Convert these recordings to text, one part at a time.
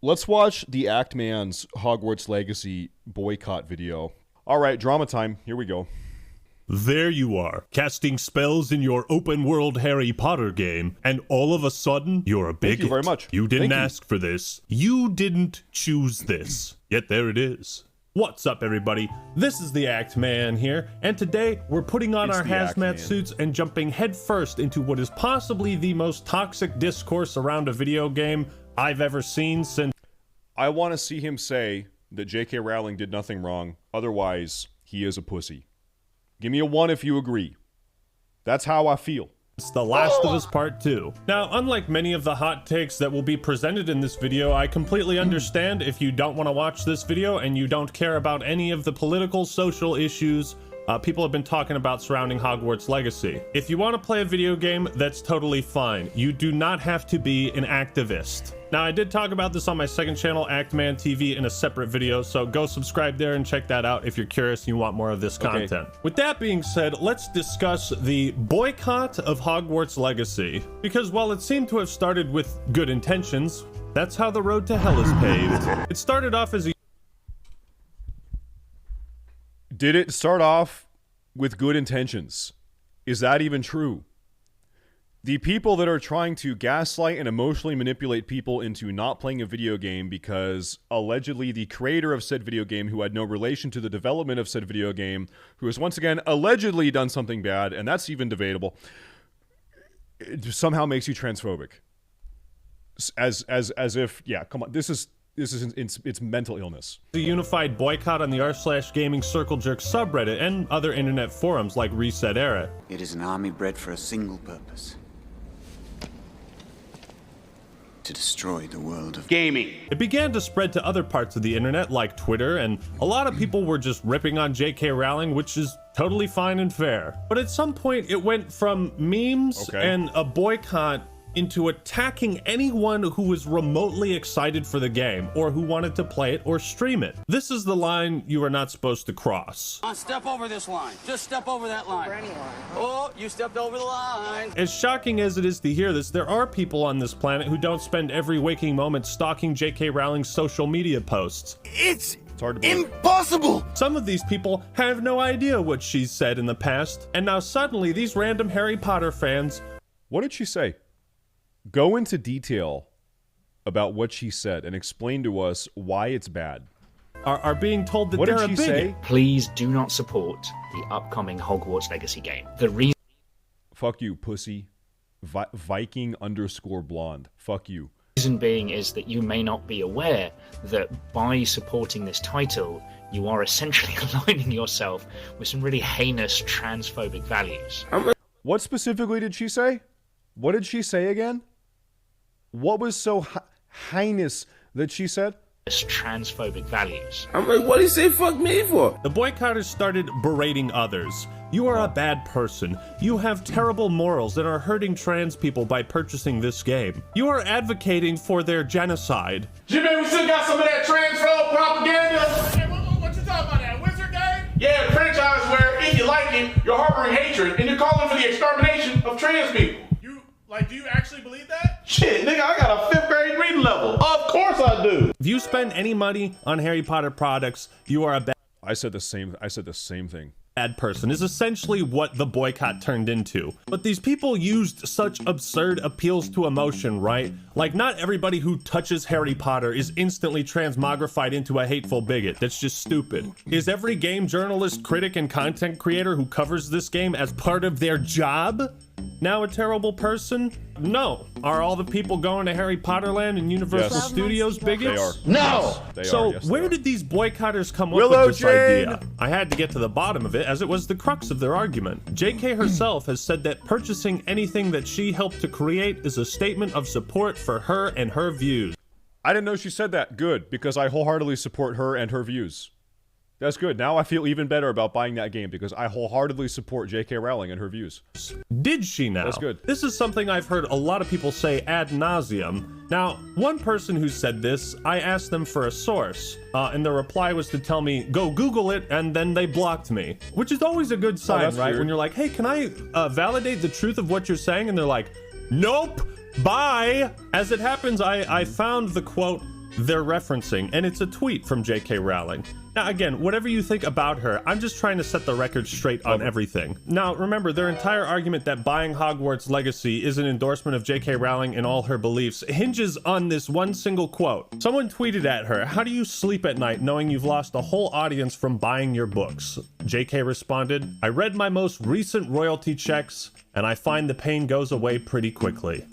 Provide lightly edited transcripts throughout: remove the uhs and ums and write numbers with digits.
Let's watch the Act Man's Hogwarts Legacy boycott video. All right, drama time. Here we go. There you are, casting spells in your open-world Harry Potter game, and all of a sudden, you're a bigot. Thank you very much. You didn't ask for this. You didn't choose this. Yet there it is. What's up, everybody? This is the Act Man here, and today we're putting on our hazmat suits and jumping headfirst into what is possibly the most toxic discourse around a video game I've ever seen since... I want to see him say that J.K. Rowling did nothing wrong, otherwise he is a pussy. Give me a 1 if you agree. That's how I feel. It's The Last of Us Part 2. Now, unlike many of the hot takes that will be presented in this video, I completely understand if you don't want to watch this video and you don't care about any of the political, social issues people have been talking about surrounding Hogwarts Legacy. If you want to play a video game, that's totally fine. You do not have to be an activist. Now, I did talk about this on my second channel, Actman TV, in a separate video, so go subscribe there and check that out if you're curious and you want more of this content. With that being said, let's discuss the boycott of Hogwarts Legacy. Because while it seemed to have started with good intentions, that's how the road to hell is paved. It started off as a... Did it start off with good intentions? Is that even true? The people that are trying to gaslight and emotionally manipulate people into not playing a video game because allegedly the creator of said video game, who had no relation to the development of said video game, who has once again allegedly done something bad, and that's even debatable, it somehow makes you transphobic. As if, yeah, come on, this is it's mental illness. The unified boycott on the r/gaming circle jerk subreddit and other internet forums like Reset Era. It is an army bred for a single purpose: to destroy the world of gaming. It began to spread to other parts of the internet like Twitter, and a lot of people were just ripping on J.K. Rowling, which is totally fine and fair. But at some point it went from memes and a boycott into attacking anyone who was remotely excited for the game or who wanted to play it or stream it. This is the line you are not supposed to cross. Step over this line. Just step over that line. Oh, you stepped over the line. As shocking as it is to hear this, there are people on this planet who don't spend every waking moment stalking J.K. Rowling's social media posts. It's hard to believe. Impossible! Some of these people have no idea what she's said in the past, and now suddenly these random Harry Potter fans... What did she say? Go into detail about what she said and explain to us why it's bad. Are being told that what they're did she a bigot. say? Please do not support the upcoming Hogwarts Legacy game. The reason... Fuck you, pussy. Viking_blonde. Fuck you. Reason being is that you may not be aware that by supporting this title, you are essentially aligning yourself with some really heinous transphobic values. What specifically did she say? What did she say again? What was so heinous that she said? Transphobic values. I'm like, what did he say fuck me for? The boycotters started berating others. You are a bad person. You have terrible morals and are hurting trans people by purchasing this game. You are advocating for their genocide. Jimmy, we still got some of that transphobe propaganda. Hey, what you talking about, that wizard game? Yeah, the franchise where if you like it, you're harboring hatred and you're calling for the extermination of trans people. Do you actually believe that? Shit, nigga, I got a 5th grade reading level. Of course I do. If you spend any money on Harry Potter products, you are a bad... I said the same thing. Bad person is essentially what the boycott turned into. But these people used such absurd appeals to emotion, right? Like, not everybody who touches Harry Potter is instantly transmogrified into a hateful bigot. That's just stupid. Is every game journalist, critic, and content creator who covers this game as part of their job now a terrible person? No. Are all the people going to Harry Potter Land and Universal Studios bigots? They are. No! So where did these boycotters come up with this idea? I had to get to the bottom of it, as it was the crux of their argument. JK herself has said that purchasing anything that she helped to create is a statement of support for her and her views. I didn't know she said that. Good, because I wholeheartedly support her and her views. That's good. Now I feel even better about buying that game because I wholeheartedly support J.K. Rowling and her views. Did she now? That's good. This is something I've heard a lot of people say ad nauseum. Now, one person who said this, I asked them for a source, and the reply was to tell me, go Google it, and then they blocked me. Which is always a good sign, right? Weird. When you're like, hey, can I validate the truth of what you're saying? And they're like, nope, bye. As it happens, I found the quote, they're referencing, and it's a tweet from J.K. Rowling. Now, again, whatever you think about her, I'm just trying to set the record straight on everything. Now, remember, their entire argument that buying Hogwarts Legacy is an endorsement of J.K. Rowling and all her beliefs hinges on this one single quote. Someone tweeted at her, "How do you sleep at night knowing you've lost a whole audience from buying your books?" J.K. responded, "I read my most recent royalty checks, and I find the pain goes away pretty quickly."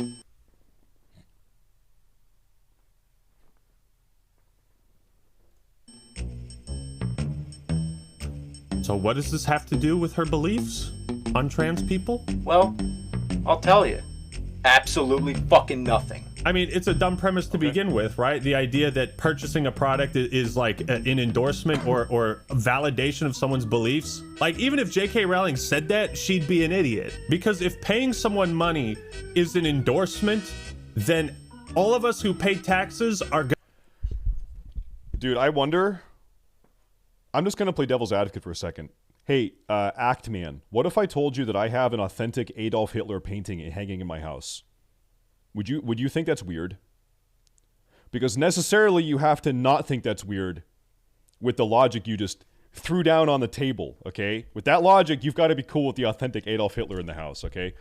So what does this have to do with her beliefs on trans people? Well, I'll tell you. Absolutely fucking nothing. I mean, it's a dumb premise to begin with, right? The idea that purchasing a product is like an endorsement or validation of someone's beliefs. Like, even if J.K. Rowling said that, she'd be an idiot. Because if paying someone money is an endorsement, then all of us who pay taxes are... Dude, I wonder... I'm just going to play devil's advocate for a second. Hey, Act Man, what if I told you that I have an authentic Adolf Hitler painting hanging in my house? Would you think that's weird? Because necessarily you have to not think that's weird with the logic you just threw down on the table, okay? With that logic, you've got to be cool with the authentic Adolf Hitler in the house, okay?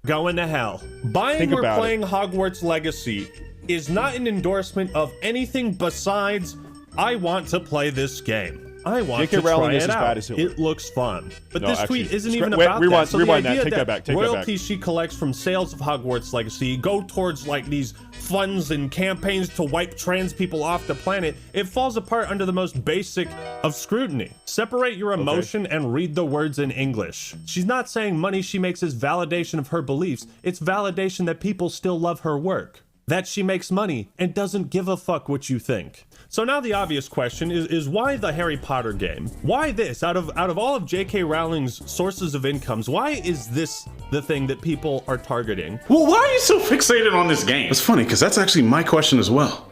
Going to hell. Buying or playing Hogwarts Legacy is not an endorsement of anything besides, I want to play this game. I want to try it out. It looks fun. But this tweet isn't even about that. So the idea that royalties she collects from sales of Hogwarts Legacy go towards like these funds and campaigns to wipe trans people off the planet, it falls apart under the most basic of scrutiny. Separate your emotion and read the words in English. She's not saying money she makes is validation of her beliefs. It's validation that people still love her work. That she makes money and doesn't give a fuck what you think. So now the obvious question is why the Harry Potter game? Why this? Out of all of J.K. Rowling's sources of incomes, why is this the thing that people are targeting? Well, why are you so fixated on this game? It's funny, because that's actually my question as well.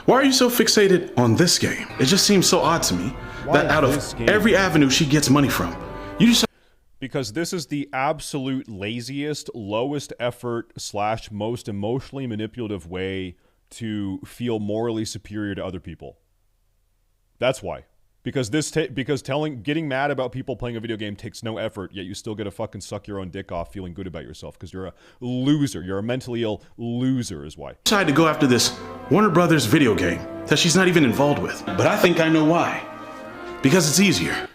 Why are you so fixated on this game? It just seems so odd to me that out of every avenue she gets money from, you just... Because this is the absolute laziest, lowest effort / most emotionally manipulative way to feel morally superior to other people. That's why. Because getting mad about people playing a video game takes no effort, yet you still get to fucking suck your own dick off feeling good about yourself because you're a loser. You're a mentally ill loser is why. Decided to go after this Warner Brothers video game that she's not even involved with. But I think I know why. Because it's easier.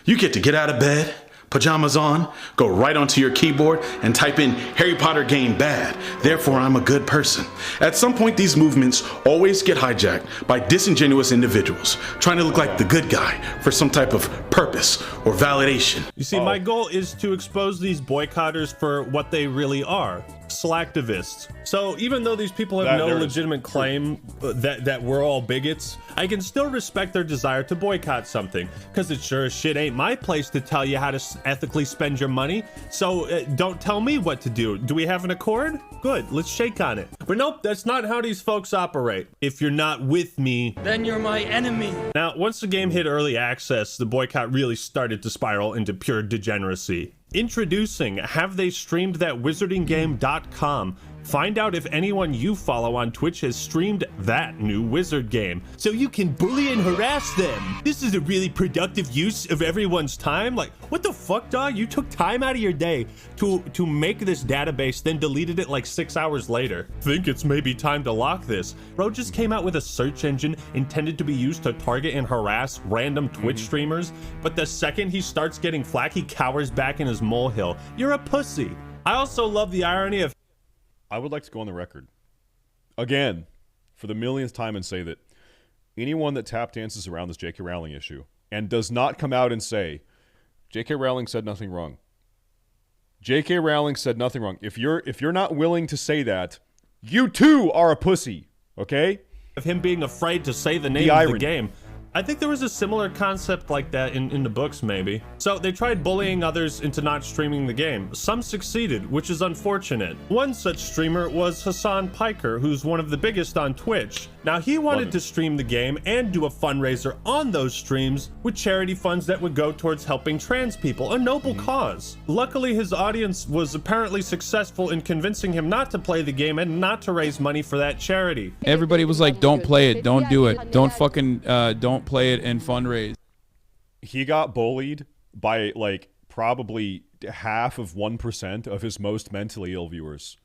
You get out of bed, pajamas on, go right onto your keyboard and type in Harry Potter game bad, therefore I'm a good person. At some point these movements always get hijacked by disingenuous individuals trying to look like the good guy for some type of purpose or validation. You see, my goal is to expose these boycotters for what they really are. Slacktivists. So even though these people have no legitimate claim that we're all bigots, I can still respect their desire to boycott something, because it sure as shit ain't my place to tell you how to ethically spend your money. So don't tell me what to do. Do we have an accord? Good, let's shake on it. But nope, that's not how these folks operate. If you're not with me, then you're my enemy. Now, once the game hit early access, the boycott really started to spiral into pure degeneracy. Introducing HaveTheyStreamedThatWizardingGame.com. Find out if anyone you follow on Twitch has streamed that new wizard game, so you can bully and harass them. This is a really productive use of everyone's time. Like, what the fuck, dog? You took time out of your day to make this database, then deleted it like 6 hours later. Think it's maybe time to lock this. Bro just came out with a search engine intended to be used to target and harass random Twitch streamers, but the second he starts getting flack, he cowers back in his molehill. You're a pussy. I also love the irony of... I would like to go on the record, again, for the millionth time and say that anyone that tap dances around this J.K. Rowling issue and does not come out and say, J.K. Rowling said nothing wrong. J.K. Rowling said nothing wrong. If you're not willing to say that, you too are a pussy, okay? Of him being afraid to say the name of the game. I think there was a similar concept like that in the books, maybe. So they tried bullying others into not streaming the game. Some succeeded, which is unfortunate. One such streamer was Hassan Piker, who's one of the biggest on Twitch. Now, he wanted to stream the game and do a fundraiser on those streams with charity funds that would go towards helping trans people, a noble cause. Luckily, his audience was apparently successful in convincing him not to play the game and not to raise money for that charity. Everybody was like, don't play it, don't do it, don't fucking, don't play it and fundraise. He got bullied by like probably half of 1% of his most mentally ill viewers.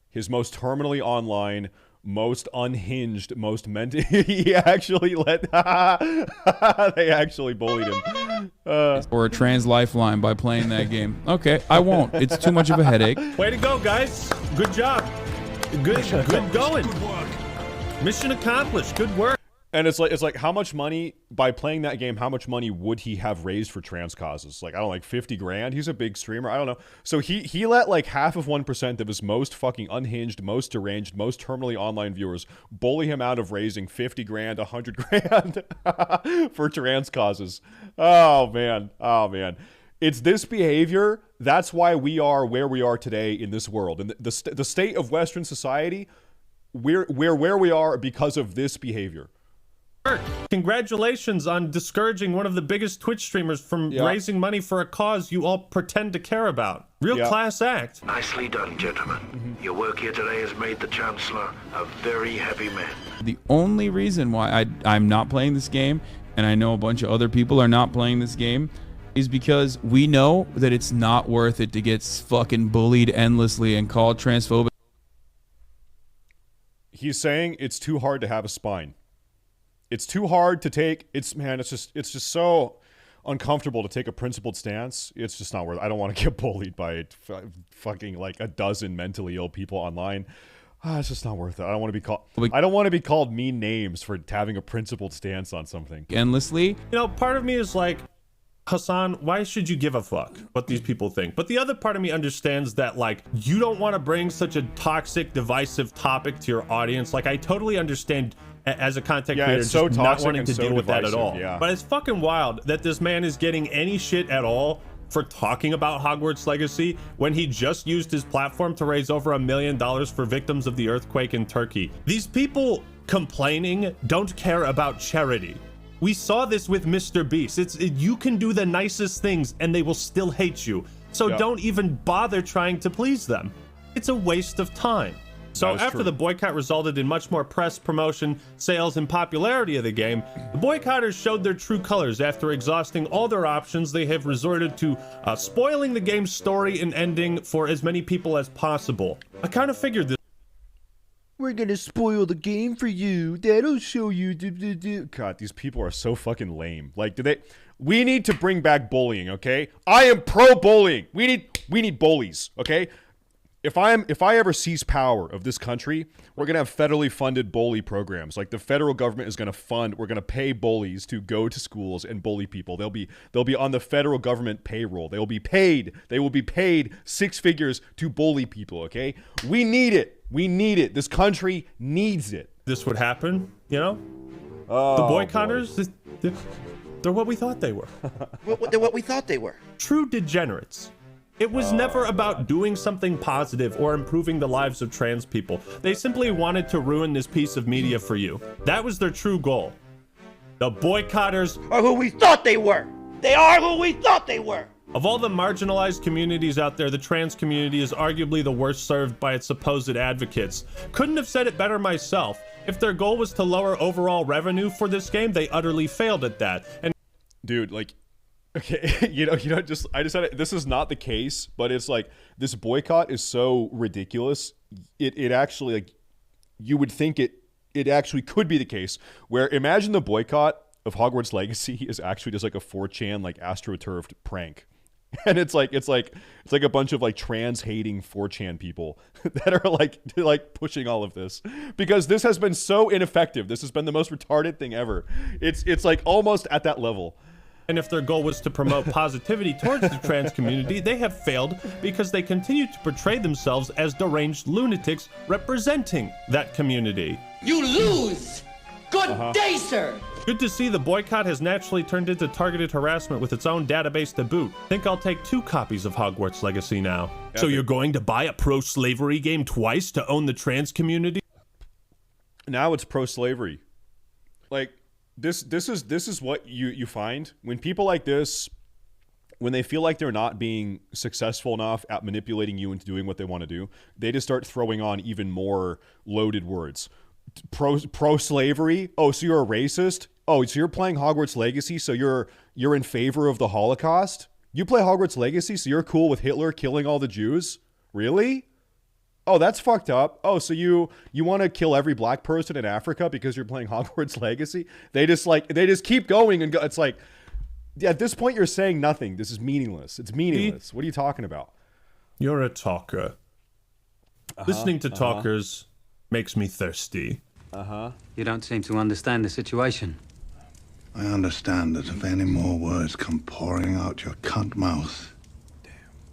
His most terminally online, most unhinged, most he actually let they actually bullied him. Or a trans lifeline by playing that game. Okay, I won't. It's too much of a headache. Way to go, guys. Good job. Good going. Mission accomplished. Good work. And it's like how much money, by playing that game, how much money would he have raised for trans causes? Like, I don't know, like 50 grand? He's a big streamer. I don't know. So he let like half of 1% of his most fucking unhinged, most deranged, most terminally online viewers bully him out of raising 50 grand, 100 grand for trans causes. Oh, man. Oh, man. It's this behavior. That's why we are where we are today in this world. And the state of Western society, we're where we are because of this behavior. Congratulations on discouraging one of the biggest Twitch streamers from raising money for a cause you all pretend to care about. Real class act. Nicely done, gentlemen. Your work here today has made the Chancellor a very heavy man. The only reason why I'm not playing this game, and I know a bunch of other people are not playing this game, is because we know that it's not worth it to get fucking bullied endlessly and called transphobic. He's saying it's too hard to have a spine. It's too hard to take. It's just so uncomfortable to take a principled stance. It's just not worth it. I don't want to get bullied by fucking like a dozen mentally ill people online. It's just not worth it. I don't want to be called mean names for having a principled stance on something. Endlessly. You know, part of me is like, Hassan, why should you give a fuck what these people think? But the other part of me understands that, like, you don't want to bring such a toxic, divisive topic to your audience. Like, I totally understand as a content creator it's so just not wanting to deal with that at all. Yeah. But it's fucking wild that this man is getting any shit at all for talking about Hogwarts Legacy when he just used his platform to raise over $1 million for victims of the earthquake in Turkey. These people complaining don't care about charity. We saw this with Mr. Beast. You can do the nicest things and they will still hate you. So don't even bother trying to please them. It's a waste of time. So after the boycott resulted in much more press, promotion, sales, and popularity of the game, the boycotters showed their true colors. After exhausting all their options, they have resorted to spoiling the game's story and ending for as many people as possible. I kind of figured this. We're gonna spoil the game for you. That'll show you. God, these people are so fucking lame. Like, we need to bring back bullying, okay? I am pro bullying. We need bullies, okay? If I ever seize power of this country, we're gonna have federally funded bully programs. Like, the federal government is gonna we're gonna pay bullies to go to schools and bully people. They'll be on the federal government payroll. They will be paid 6 figures to bully people, okay? We need it. We need it. This country needs it. This would happen, you know? The boycotters, they're what we thought they were. They're what we thought they were. True degenerates. It was never about doing something positive or improving the lives of trans people. They simply wanted to ruin this piece of media for you. That was their true goal. The boycotters are who we thought they were. They are who we thought they were. Of all the marginalized communities out there, the trans community is arguably the worst served by its supposed advocates. Couldn't have said it better myself. If their goal was to lower overall revenue for this game, they utterly failed at that. And dude, like, okay, you know, I decided this is not the case, but it's like this boycott is so ridiculous. It actually, like, you would think it actually could be the case. Where imagine the boycott of Hogwarts Legacy is actually just like a 4chan like astroturfed prank. And it's like a bunch of like trans hating 4chan people that are like pushing all of this, because this has been so ineffective. This has been the most retarded thing ever. It's like almost at that level. And if their goal was to promote positivity towards the trans community, they have failed because they continue to portray themselves as deranged lunatics representing that community. You lose! Good day, sir! Good to see the boycott has naturally turned into targeted harassment with its own database to boot. Think I'll take 2 copies of Hogwarts Legacy now. So you're going to buy a pro-slavery game twice to own the trans community? Now it's pro-slavery. Like this is what you find when people like this, when they feel like they're not being successful enough at manipulating you into doing what they want to do, they just start throwing on even more loaded words. Pro-slavery? Oh, so you're a racist? Oh, so you're playing Hogwarts Legacy, so you're in favor of the Holocaust? You play Hogwarts Legacy, so you're cool with Hitler killing all the Jews? Really? Oh, that's fucked up. Oh, so you want to kill every black person in Africa because you're playing Hogwarts Legacy? They just keep going and go. It's like, yeah, at this point you're saying nothing. This is meaningless. It's meaningless. What are you talking about? You're a talker. Listening to talkers makes me thirsty. You don't seem to understand the situation. I understand that if any more words come pouring out your cunt mouth,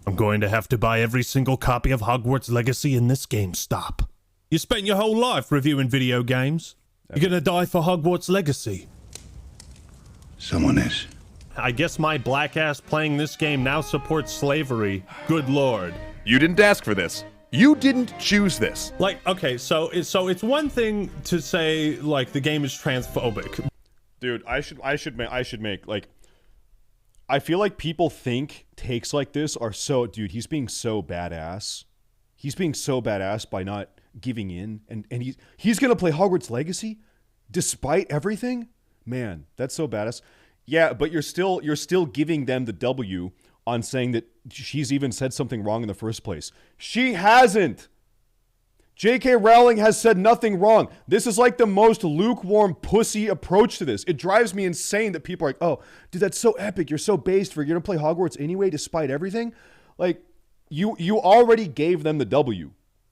I'm going to have to buy every single copy of Hogwarts Legacy in this GameStop. You spent your whole life reviewing video games. You're gonna die for Hogwarts Legacy. someone is. I guess my black ass playing this game now supports slavery. Good lord. You didn't ask for this. You didn't choose this. Like, okay, so it's one thing to say like the game is transphobic. Dude, I should make like, I feel like people think takes like this are so, dude, he's being so badass. He's being so badass by not giving in, and he's gonna play Hogwarts Legacy despite everything. Man, that's so badass. Yeah, but you're still giving them the W on saying that she's even said something wrong in the first place. She hasn't. J.K. Rowling has said nothing wrong. This is like the most lukewarm pussy approach to this. It drives me insane that people are like, oh, dude, that's so epic. You're so based for, you're going to play Hogwarts anyway despite everything. Like, you already gave them the W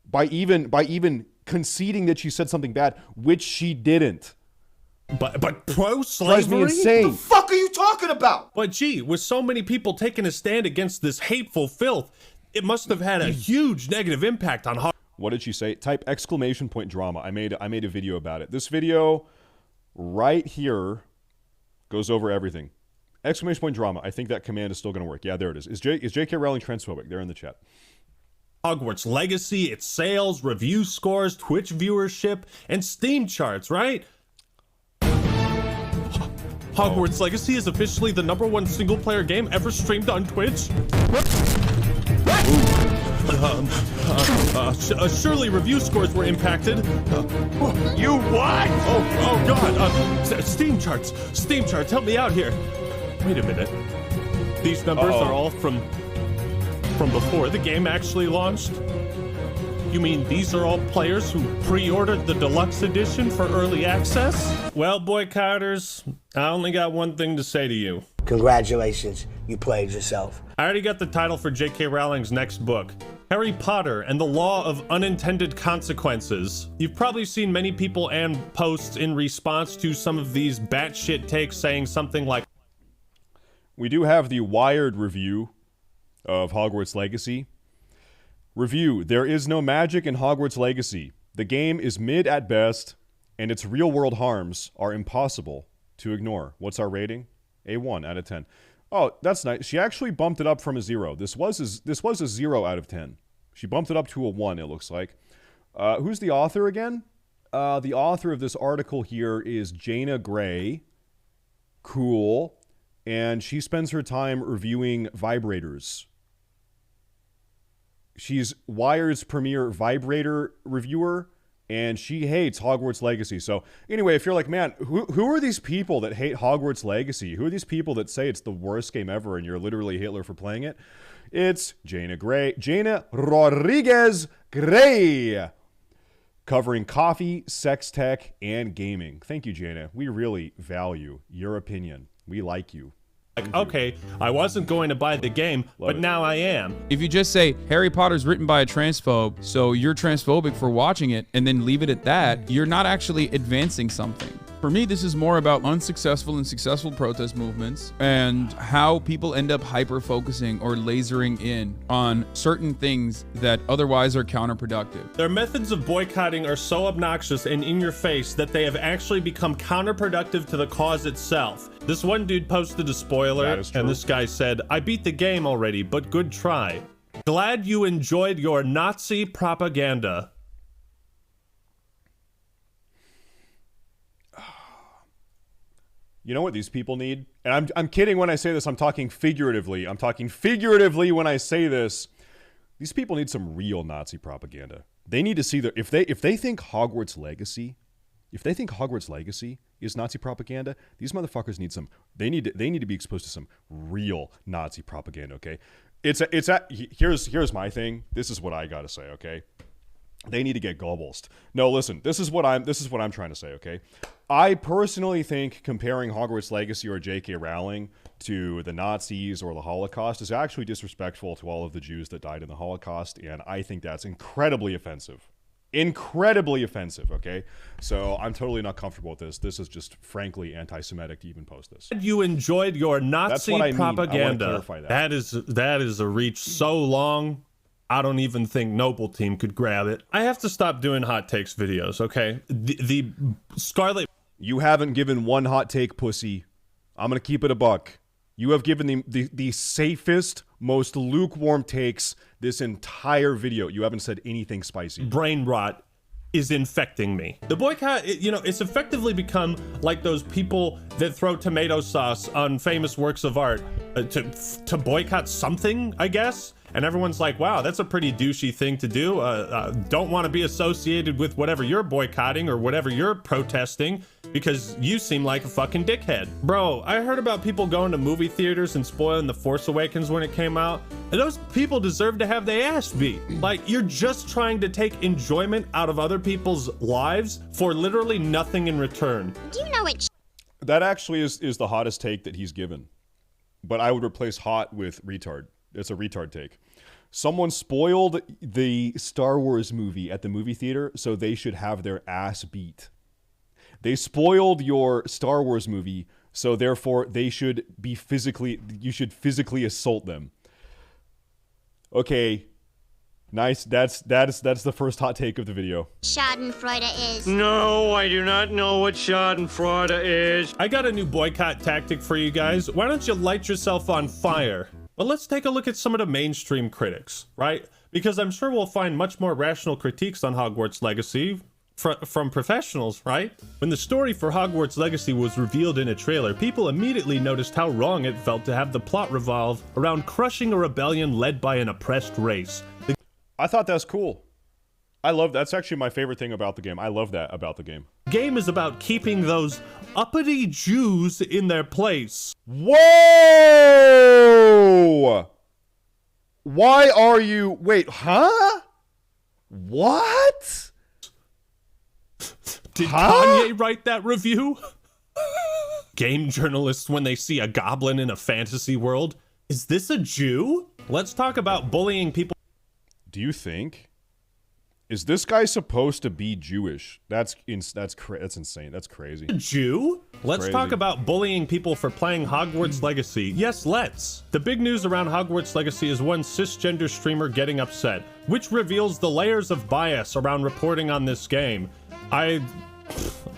by even conceding that she said something bad, which she didn't. But pro-slavery? Drives me insane. What the fuck are you talking about? But gee, with so many people taking a stand against this hateful filth, it must have had a huge negative impact on What did she say? Type exclamation point drama. I made a video about it. This video right here goes over everything. Exclamation point drama. I think that command is still going to work. Yeah, there it is. Is J.K. Rowling transphobic? They're in the chat. Hogwarts Legacy, its sales, review scores, Twitch viewership, and Steam charts, right? Hogwarts Legacy is officially the #1 single-player game ever streamed on Twitch. Surely review scores were impacted. You what? Oh God! Steam charts, help me out here. Wait a minute. These numbers are all from before the game actually launched. You mean these are all players who pre-ordered the deluxe edition for early access? Well, boycotters, I only got one thing to say to you. Congratulations, you played yourself. I already got the title for J.K. Rowling's next book, Harry Potter and the Law of Unintended Consequences. You've probably seen many people and posts in response to some of these batshit takes saying something like, we do have the Wired review of Hogwarts Legacy. Review, there is no magic in Hogwarts Legacy. The game is mid at best, and its real-world harms are impossible to ignore. What's our rating? A1 out of 10. Oh, that's nice. She actually bumped it up from a 0. This was a 0 out of 10. She bumped it up to a 1, it looks like. Who's the author again? The author of this article here is Jaina Gray. Cool. And she spends her time reviewing vibrators. She's Wired's premier vibrator reviewer, and she hates Hogwarts Legacy. So anyway, if you're like, man, who are these people that hate Hogwarts Legacy? Who are these people that say it's the worst game ever and you're literally Hitler for playing it? It's Jaina Rodriguez Gray, covering coffee, sex tech, and gaming. Thank you, Jaina. We really value your opinion. We like you. Like, okay, I wasn't going to buy the game, but now I am. If you just say Harry Potter's written by a transphobe, so you're transphobic for watching it, and then leave it at that, you're not actually advancing something. For me, this is more about unsuccessful and successful protest movements and how people end up hyper-focusing or lasering in on certain things that otherwise are counterproductive. Their methods of boycotting are so obnoxious and in your face that they have actually become counterproductive to the cause itself. This one dude posted a spoiler, and this guy said, I beat the game already, but good try. Glad you enjoyed your Nazi propaganda. You know what these people need? And I'm kidding when I say this. I'm talking figuratively. I'm talking figuratively when I say this. These people need some real Nazi propaganda. They need to see that if they think Hogwarts Legacy is Nazi propaganda, these motherfuckers need some. They need to be exposed to some real Nazi propaganda. Okay, here's my thing. This is what I gotta say. Okay, they need to get gobbled. No, listen. This is what I'm trying to say. Okay, I personally think comparing Hogwarts Legacy or J.K. Rowling to the Nazis or the Holocaust is actually disrespectful to all of the Jews that died in the Holocaust, and I think that's incredibly offensive. Incredibly offensive, okay? So I'm totally not comfortable with this. This is just frankly anti-Semitic to even post this. You enjoyed your Nazi propaganda. I want to clarify that. That is a reach so long, I don't even think Noble Team could grab it. I have to stop doing hot takes videos, okay? The Scarlet... You haven't given one hot take, pussy. I'm going to keep it a buck. You have given the safest, most lukewarm takes this entire video. You haven't said anything spicy. Brain rot is infecting me. The boycott, it's effectively become like those people that throw tomato sauce on famous works of art to boycott something, I guess. And everyone's like, wow, that's a pretty douchey thing to do. Don't want to be associated with whatever you're boycotting or whatever you're protesting because you seem like a fucking dickhead. Bro, I heard about people going to movie theaters and spoiling The Force Awakens when it came out. And those people deserve to have their ass beat. Like, you're just trying to take enjoyment out of other people's lives for literally nothing in return. Do you know it? That actually is the hottest take that he's given. But I would replace hot with retard. It's a retard take. Someone spoiled the Star Wars movie at the movie theater, so they should have their ass beat. They spoiled your Star Wars movie, so therefore they should be you should physically assault them. Okay. Nice. That's the first hot take of the video. Schadenfreude is. No, I do not know what Schadenfreude is. I got a new boycott tactic for you guys. Why don't you light yourself on fire? Well, let's take a look at some of the mainstream critics, right? Because I'm sure we'll find much more rational critiques on Hogwarts Legacy from professionals, right? When the story for Hogwarts Legacy was revealed in a trailer, people immediately noticed how wrong it felt to have the plot revolve around crushing a rebellion led by an oppressed race. I thought that's cool. That's actually my favorite thing about the game. I love that about the game. Game is about keeping those uppity Jews in their place. Whoa! Why are you... Wait, huh? What? Did Kanye write that review? Game journalists, when they see a goblin in a fantasy world, is this a Jew? Let's talk about bullying people. Do you think... Is this guy supposed to be Jewish? That's insane. That's crazy. Jew? Let's talk about bullying people for playing Hogwarts Legacy. Yes, let's. The big news around Hogwarts Legacy is one cisgender streamer getting upset, which reveals the layers of bias around reporting on this game. I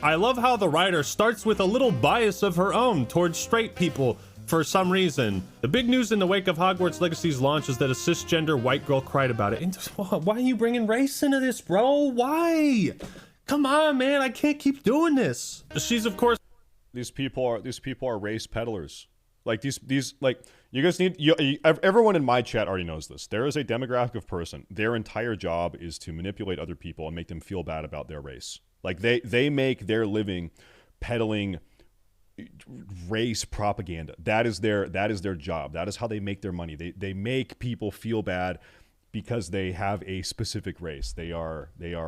love how the writer starts with a little bias of her own towards straight people for some reason. The big news in the wake of Hogwarts Legacy's launch is that a cisgender white girl cried about it. And why are you bringing race into this, bro? Why? Come on, man. I can't keep doing this. She's, of course... These people are race peddlers. Like, these like, you guys need... everyone in my chat already knows this. There is a demographic of person. Their entire job is to manipulate other people and make them feel bad about their race. Like, they make their living peddling race propaganda. That is their job. That is how they make their money. They make people feel bad because they have a specific race. They are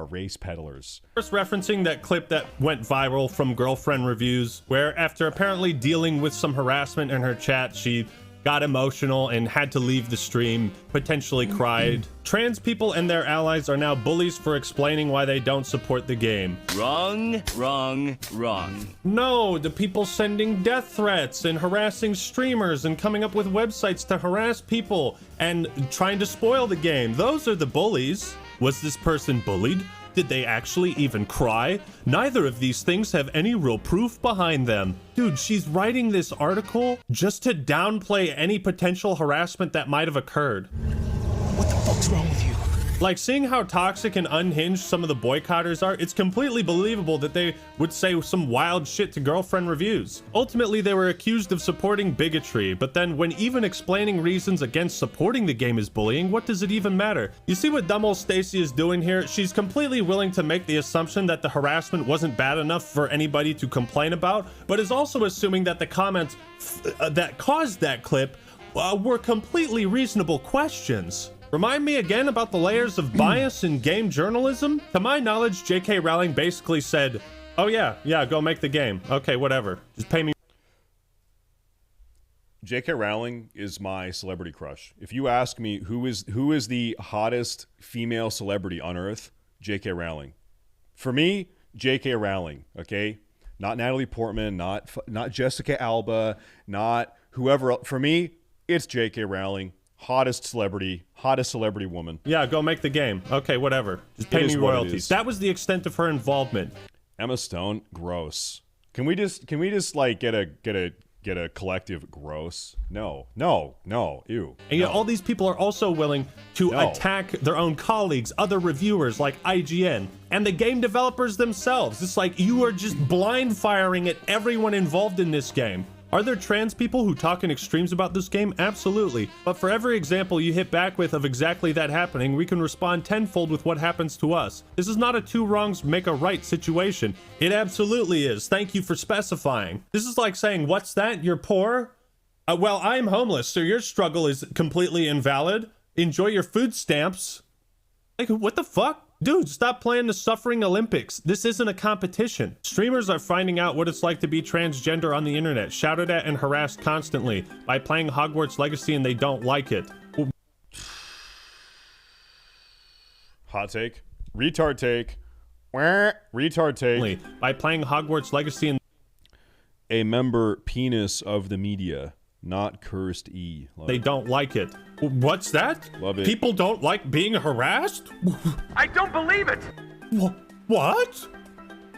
race peddlers. First referencing that clip that went viral from Girlfriend Reviews, where after apparently dealing with some harassment in her chat, she got emotional and had to leave the stream, potentially cried. Trans people and their allies are now bullies for explaining why they don't support the game. Wrong, wrong, wrong. No, the people sending death threats and harassing streamers and coming up with websites to harass people and trying to spoil the game. Those are the bullies. Was this person bullied? Did they actually even cry? Neither of these things have any real proof behind them. Dude, she's writing this article just to downplay any potential harassment that might have occurred. What the fuck's wrong with you? Like, seeing how toxic and unhinged some of the boycotters are, it's completely believable that they would say some wild shit to girlfriend reviews. Ultimately, they were accused of supporting bigotry, but then when even explaining reasons against supporting the game is bullying, what does it even matter? You see what dumb old Stacy is doing here? She's completely willing to make the assumption that the harassment wasn't bad enough for anybody to complain about, but is also assuming that the comments that caused that clip were completely reasonable questions. Remind me again about the layers of bias in game journalism? To my knowledge, J.K. Rowling basically said, oh yeah, go make the game. Okay, whatever. Just pay me. J.K. Rowling is my celebrity crush. If you ask me who is the hottest female celebrity on Earth, J.K. Rowling. For me, J.K. Rowling, okay? Not Natalie Portman, not Jessica Alba, not whoever else. For me, it's J.K. Rowling. Hottest celebrity woman. Yeah, go make the game. Okay, whatever. Just pay me royalties. That was the extent of her involvement. Emma Stone, gross. Can we just like get a collective gross? No, ew. And yet all these people are also willing to attack their own colleagues, other reviewers like IGN, and the game developers themselves. It's like you are just blind firing at everyone involved in this game. Are there trans people who talk in extremes about this game? Absolutely. But for every example you hit back with of exactly that happening, we can respond tenfold with what happens to us. This is not a two wrongs make a right situation. It absolutely is. Thank you for specifying. This is like saying, what's that? You're poor? Well, I'm homeless, so your struggle is completely invalid. Enjoy your food stamps. Like, what the fuck? Dude, stop playing the suffering Olympics. This isn't a competition. Streamers are finding out what it's like to be transgender on the internet, shouted at and harassed constantly by playing Hogwarts Legacy, and they don't like it. Hot take. Retard take. Retard take. By playing Hogwarts Legacy and a member penis of the media. Not cursed E. They don't like it. What's that? Love it. People don't like being harassed? I don't believe it! What?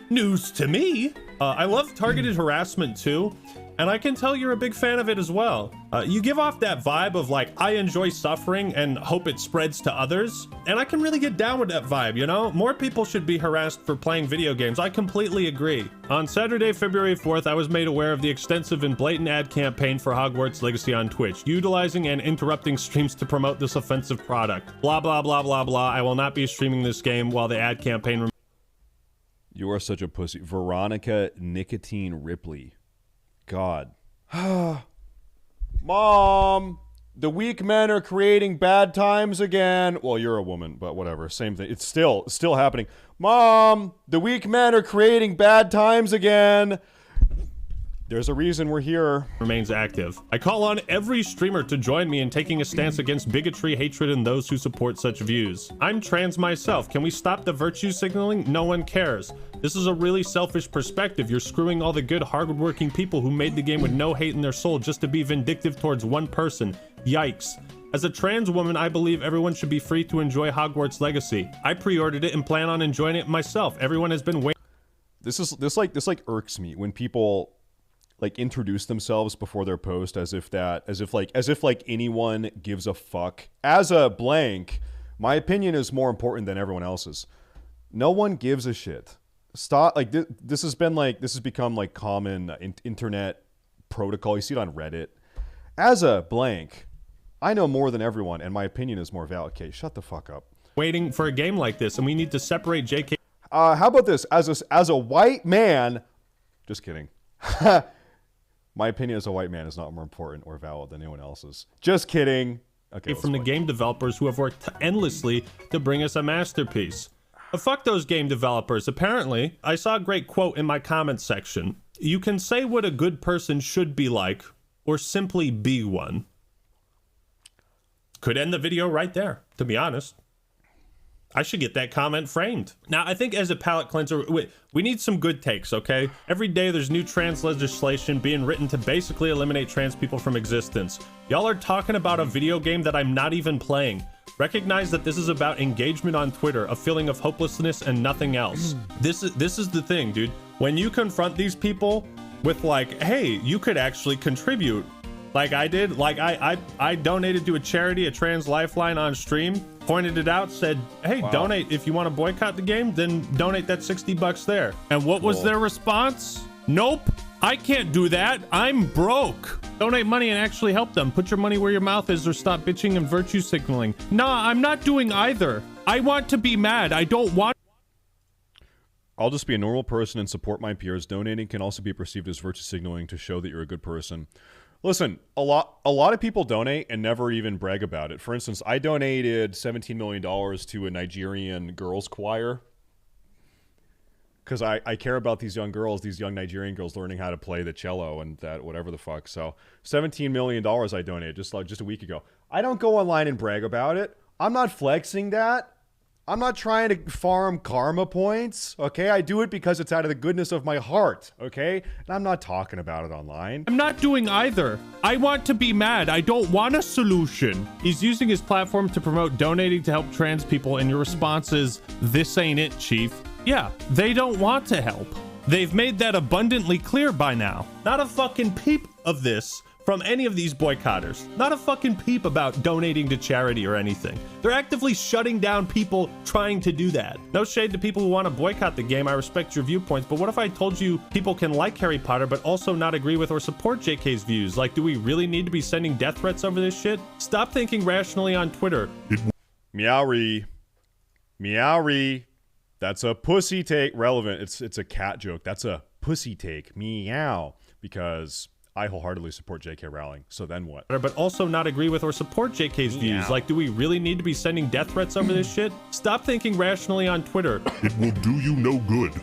News to me. I love targeted harassment too, and I can tell you're a big fan of it as well. You give off that vibe of like, I enjoy suffering and hope it spreads to others, and I can really get down with that vibe, you know? More people should be harassed for playing video games. I completely agree. On Saturday, February 4th, I was made aware of the extensive and blatant ad campaign for Hogwarts Legacy on Twitch, utilizing and interrupting streams to promote this offensive product. Blah, blah, blah, blah, blah. I will not be streaming this game while the ad campaign. You are such a pussy. Veronica Nicotine Ripley. God. Mom, the weak men are creating bad times again. Well, you're a woman, but whatever. Same thing. It's still happening. Mom, the weak men are creating bad times again. There's a reason we're here. Remains active. I call on every streamer to join me in taking a stance against bigotry, hatred, and those who support such views. I'm trans myself. Can we stop the virtue signaling? No one cares. This is a really selfish perspective. You're screwing all the good, hardworking people who made the game with no hate in their soul just to be vindictive towards one person. Yikes. As a trans woman, I believe everyone should be free to enjoy Hogwarts Legacy. I pre-ordered it and plan on enjoying it myself. Everyone has been waiting. This irks me when people like introduce themselves before their post as if anyone gives a fuck. As a blank, my opinion is more important than everyone else's. No one gives a shit. Stop. Like this has become like common internet protocol. You see it on Reddit. As a blank, I know more than everyone, and my opinion is more valid. Okay, shut the fuck up. Waiting for a game like this, and we need to separate JK. How about this? As a white man, just kidding. My opinion as a white man is not more important or valid than anyone else's. Just kidding. Okay. From the game developers who have worked endlessly to bring us a masterpiece. But fuck those game developers. Apparently, I saw a great quote in my comments section. You can say what a good person should be like, or simply be one. Could end the video right there, to be honest. I should get that comment framed. Now, I think as a palate cleanser, we need some good takes, okay? Every day there's new trans legislation being written to basically eliminate trans people from existence. Y'all are talking about a video game that I'm not even playing. Recognize that this is about engagement on Twitter, a feeling of hopelessness and nothing else. This is the thing, dude. When you confront these people with like, hey, you could actually contribute, like I did, like I donated to a charity, a trans lifeline on stream. pointed it out, said, hey, donate if you want to boycott the game, then donate that $60 there. And what was their response? Nope, I can't do that. I'm broke. Donate money and actually help them. Put your money where your mouth is, or stop bitching and virtue signaling. Nah, I'm not doing either. I want to be mad. I don't want. I'll just be a normal person and support my peers. Donating can also be perceived as virtue signaling to show that you're a good person. Listen, a lot of people donate and never even brag about it. For instance, I donated $17 million to a Nigerian girls choir because I care about these young girls, these young Nigerian girls learning how to play the cello and that whatever the fuck. So $17 million I donated just a week ago. I don't go online and brag about it. I'm not flexing that. I'm not trying to farm karma points, okay? I do it because it's out of the goodness of my heart, okay? And I'm not talking about it online. I'm not doing either. I want to be mad. I don't want a solution. He's using his platform to promote donating to help trans people, and your response is, this ain't it, chief. Yeah, they don't want to help. They've made that abundantly clear by now. Not a fucking peep of this from any of these boycotters. Not a fucking peep about donating to charity or anything. They're actively shutting down people trying to do that. No shade to people who want to boycott the game. I respect your viewpoints, but what if I told you people can like Harry Potter but also not agree with or support JK's views? Like, do we really need to be sending death threats over this shit? Stop thinking rationally on Twitter. Meowry. Meowry. That's a pussy take. Relevant. It's a cat joke. That's a pussy take. Meow. Because I wholeheartedly support J.K. Rowling. So then what? But also not agree with or support JK's views. Like, do we really need to be sending death threats over this shit? Stop thinking rationally on Twitter. It will do you no good.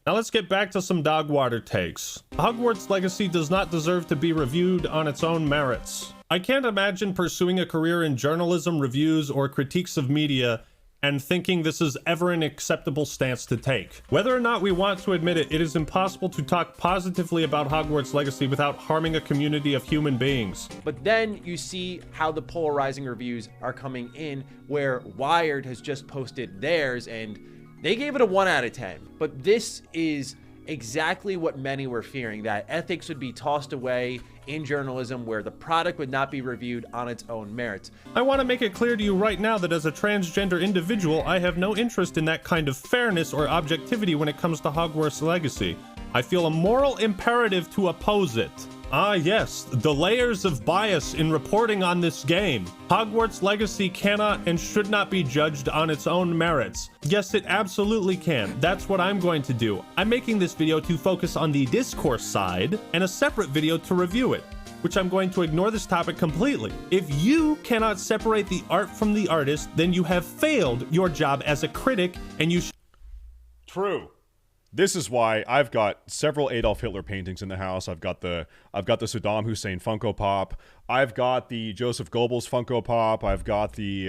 Now let's get back to some dog water takes. Hogwarts Legacy does not deserve to be reviewed on its own merits. I can't imagine pursuing a career in journalism, reviews, or critiques of media and thinking this is ever an acceptable stance to take. Whether or not we want to admit it, it is impossible to talk positively about Hogwarts Legacy without harming a community of human beings. But then you see how the polarizing reviews are coming in, where Wired has just posted theirs and they gave it a 1 out of 10. But this is exactly what many were fearing, that ethics would be tossed away in journalism, where the product would not be reviewed on its own merits. I want to make it clear to you right now that as a transgender individual, I have no interest in that kind of fairness or objectivity when it comes to Hogwarts Legacy. I feel a moral imperative to oppose it. Ah yes, the layers of bias in reporting on this game. Hogwarts Legacy cannot and should not be judged on its own merits. Yes, it absolutely can. That's what I'm going to do. I'm making this video to focus on the discourse side and a separate video to review it, which I'm going to ignore this topic completely. If you cannot separate the art from the artist, then you have failed your job as a critic, and you True. This is why I've got several Adolf Hitler paintings in the house. I've got the Saddam Hussein Funko Pop. I've got the Joseph Goebbels Funko Pop. I've got the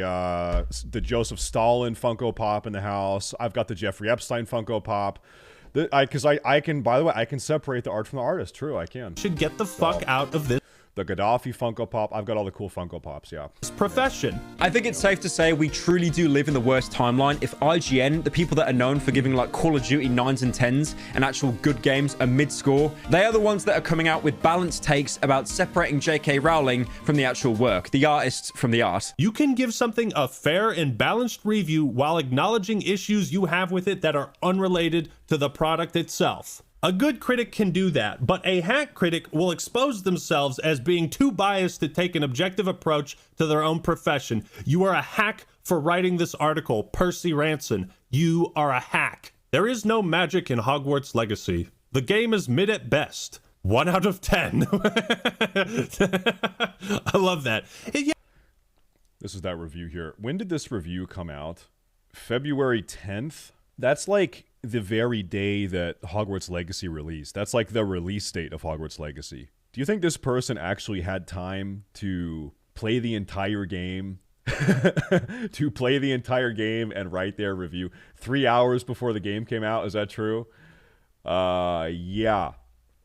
Joseph Stalin Funko Pop in the house. I've got the Jeffrey Epstein Funko Pop. Because I can, by the way, I can separate the art from the artist. True, I can. Should get the fuck out of this. The Gaddafi Funko Pop. I've got all the cool Funko Pops, yeah. Profession. I think it's safe to say we truly do live in the worst timeline. If IGN, the people that are known for giving like Call of Duty 9s and 10s and actual good games a mid-score, they are the ones that are coming out with balanced takes about separating J.K. Rowling from the actual work, the artists from the art. You can give something a fair and balanced review while acknowledging issues you have with it that are unrelated to the product itself. A good critic can do that, but a hack critic will expose themselves as being too biased to take an objective approach to their own profession. You are a hack for writing this article, Percy Ranson. You are a hack. There is no magic in Hogwarts Legacy. The game is mid at best. 1 out of 10. I love that. This is that review here. When did this review come out? February 10th? That's like the very day that Hogwarts Legacy released. That's like the release date of Hogwarts Legacy. Do you think this person actually had time to play the entire game? To play the entire game and write their review 3 hours before the game came out? Is that true? Yeah.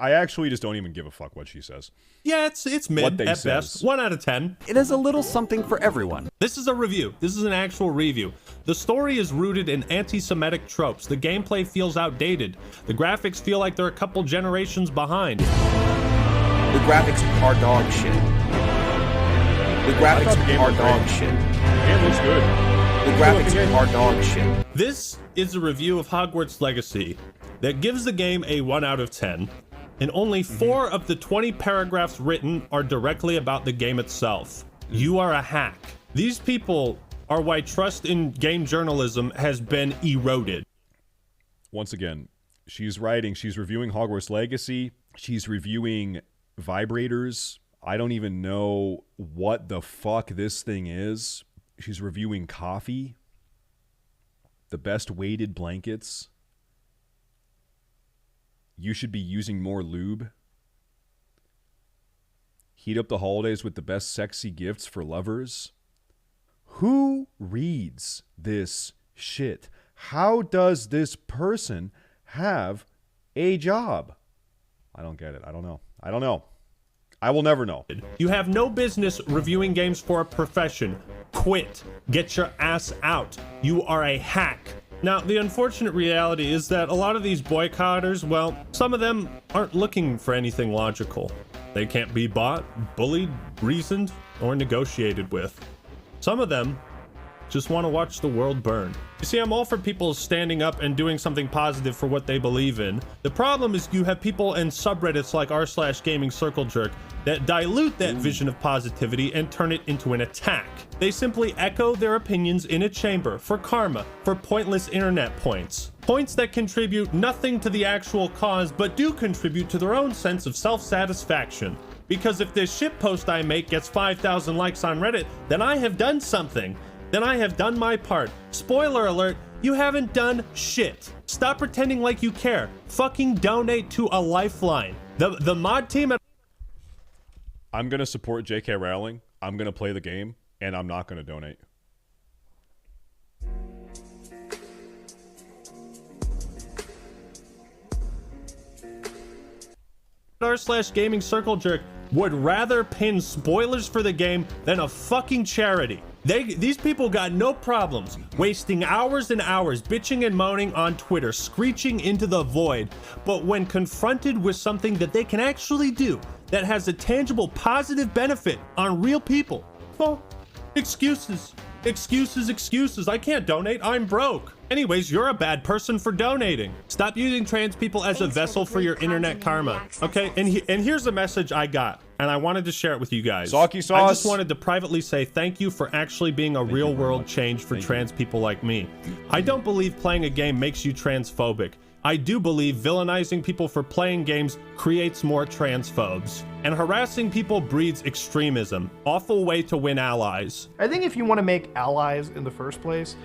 I actually just don't even give a fuck what she says. Yeah, it's mid at best. 1 out of 10. It is a little something for everyone. This is a review. This is an actual review. The story is rooted in anti-Semitic tropes. The gameplay feels outdated. The graphics feel like they're a couple generations behind. The graphics are dog shit. The graphics are dog shit. game looks good. The graphics are dog shit. This is a review of Hogwarts Legacy that gives the game a 1 out of 10, and only 4 of the 20 paragraphs written are directly about the game itself. You are a hack. These people are why trust in game journalism has been eroded. Once again, she's reviewing Hogwarts Legacy, she's reviewing vibrators. I don't even know what the fuck this thing is. She's reviewing coffee, the best weighted blankets. You should be using more lube. Heat up the holidays with the best sexy gifts for lovers. Who reads this shit? How does this person have a job? I don't get it. I don't know. I will never know. You have no business reviewing games for a profession. Quit. Get your ass out. You are a hack. Now, the unfortunate reality is that a lot of these boycotters, well, some of them aren't looking for anything logical. They can't be bought, bullied, reasoned, or negotiated with. Some of them just want to watch the world burn. You see, I'm all for people standing up and doing something positive for what they believe in. The problem is you have people in subreddits like r/gaming circle jerk that dilute that vision of positivity and turn it into an attack. They simply echo their opinions in a chamber for karma, for pointless internet points. Points that contribute nothing to the actual cause, but do contribute to their own sense of self-satisfaction. Because if this shitpost I make gets 5,000 likes on Reddit, then I have done something. Then I have done my part. Spoiler alert, you haven't done shit. Stop pretending like you care. Fucking donate to a lifeline. The mod team at... I'm going to support J.K. Rowling. I'm going to play the game, and I'm not going to donate. r/gaming circle jerk would rather pin spoilers for the game than a fucking charity. These people got no problems wasting hours and hours bitching and moaning on Twitter, screeching into the void. But when confronted with something that they can actually do that has a tangible positive benefit on real people, well, excuses. I can't donate, I'm broke. Anyways, you're a bad person for donating. Stop using trans people as a vessel for your internet karma. Okay, and here's a message I got, and I wanted to share it with you guys. Saki sauce. I just wanted to privately say thank you for actually being a real world change for trans people like me. I don't believe playing a game makes you transphobic. I do believe villainizing people for playing games creates more transphobes. And harassing people breeds extremism. Awful way to win allies. I think if you want to make allies in the first place,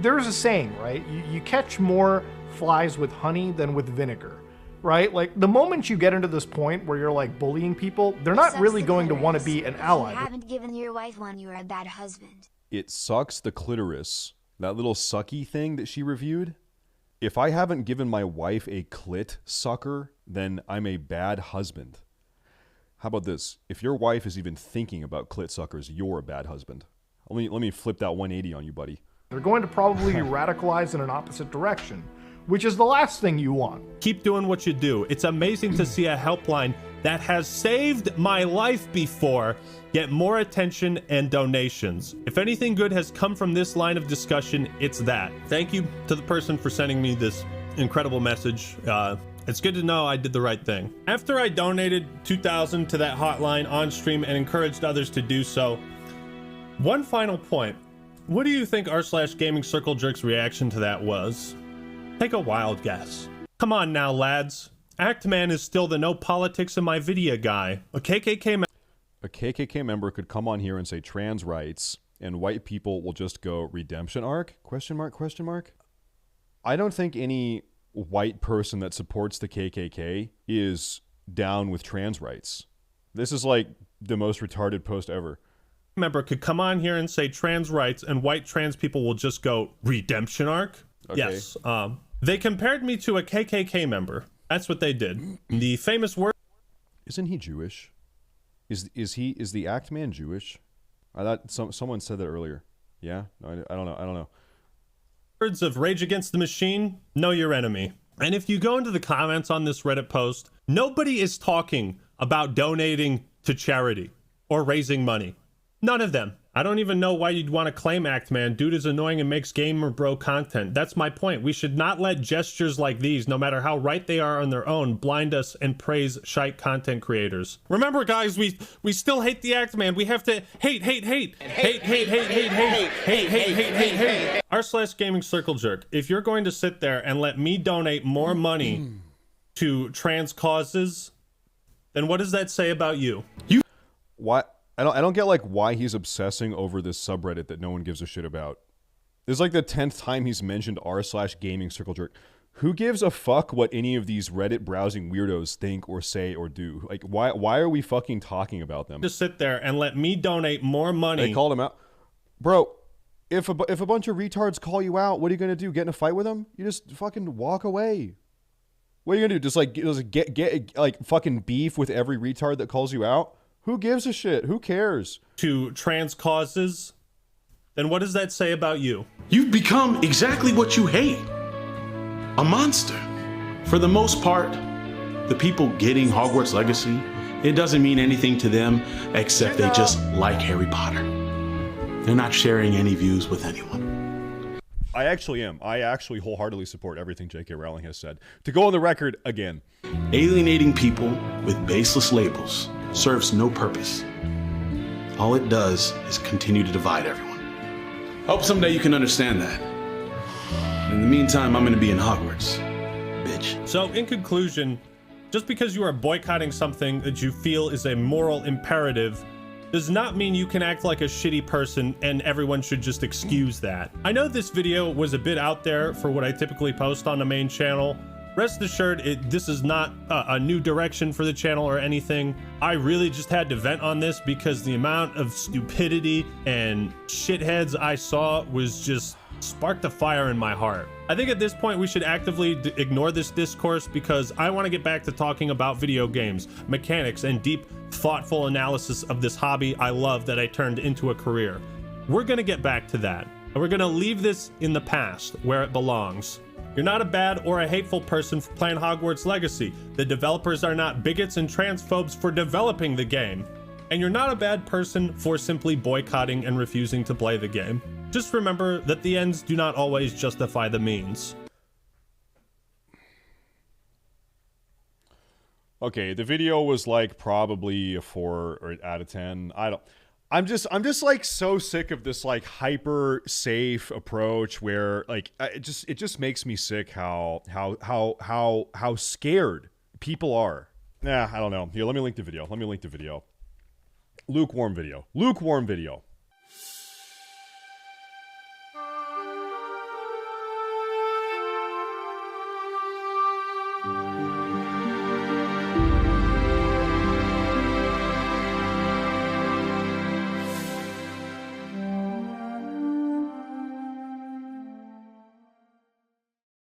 there's a saying, right? You catch more flies with honey than with vinegar, right? Like, the moment you get into this point where you're like bullying people, they're not really going to want to be an ally. You haven't given your wife one, you're a bad husband. It sucks the clitoris. That little sucky thing that she reviewed. If I haven't given my wife a clit sucker, then I'm a bad husband. How about this? If your wife is even thinking about clit suckers, you're a bad husband. Let me flip that 180 on you, buddy. They're going to probably be radicalized in an opposite direction, which is the last thing you want. Keep doing what you do. It's amazing to see a helpline that has saved my life before get more attention and donations. If anything good has come from this line of discussion, it's that. Thank you to the person for sending me this incredible message. It's good to know I did the right thing. After I donated $2,000 to that hotline on stream and encouraged others to do so, one final point. What do you think r/gaming circle jerk's reaction to that was? Take a wild guess. Come on now, lads. Actman is still the no politics in my video guy. A KKK member could come on here and say trans rights, and white people will just go redemption arc? ? I don't think any white person that supports the KKK is down with trans rights. This is like the most retarded post ever. Member could come on here and say trans rights, and white trans people will just go redemption arc? Okay. Yes. They compared me to a KKK member. That's what they did. The famous word. Isn't he Jewish? Is the act man Jewish? I thought someone said that earlier. Yeah? No, I don't know. Words of Rage Against the Machine, know your enemy. And if you go into the comments on this Reddit post, nobody is talking about donating to charity or raising money. None of them. I don't even know why you'd want to claim Act Man. Dude is annoying and makes gamer bro content. That's my point. We should not let gestures like these, no matter how right they are on their own, blind us and praise shite content creators. Remember, guys, we still hate the Act Man. We have to hate. r/gaming circle jerk. If you're going to sit there and let me donate more money to trans causes, then what does that say about you? What? I don't get like why he's obsessing over this subreddit that no one gives a shit about. This is like the 10th time he's mentioned r/gaming circle jerk. Who gives a fuck what any of these Reddit browsing weirdos think or say or do? Like, why are we fucking talking about them? Just sit there and let me donate more money. They called him out. Bro, if a bunch of retards call you out, what are you gonna do? Get in a fight with them? You just fucking walk away. What are you gonna do? Just get like fucking beef with every retard that calls you out? Who gives a shit? Who cares? To trans causes, then what does that say about you? You've become exactly what you hate. A monster. For the most part, the people getting Hogwarts Legacy, it doesn't mean anything to them except they just like Harry Potter. They're not sharing any views with anyone. I actually am. I actually wholeheartedly support everything J.K. Rowling has said. To go on the record again. Alienating people with baseless labels serves no purpose. All it does is continue to divide everyone. Hope someday you can understand that. In the meantime, I'm going to be in Hogwarts, bitch. So, in conclusion, just because you are boycotting something that you feel is a moral imperative does not mean you can act like a shitty person and everyone should just excuse that. I know this video was a bit out there for what I typically post on the main channel. Rest assured, this is not a new direction for the channel or anything. I really just had to vent on this because the amount of stupidity and shitheads I saw was just sparked a fire in my heart. I think at this point we should actively ignore this discourse because I want to get back to talking about video games, mechanics, and deep, thoughtful analysis of this hobby I love that I turned into a career. We're going to get back to that, and we're going to leave this in the past where it belongs. You're not a bad or a hateful person for playing Hogwarts Legacy. The developers are not bigots and transphobes for developing the game. And you're not a bad person for simply boycotting and refusing to play the game. Just remember that the ends do not always justify the means. Okay, the video was like probably a 4 out of 10. I'm just like so sick of this like hyper safe approach where like it just makes me sick how scared people are. Nah, I don't know. Here, let me link the video. Lukewarm video.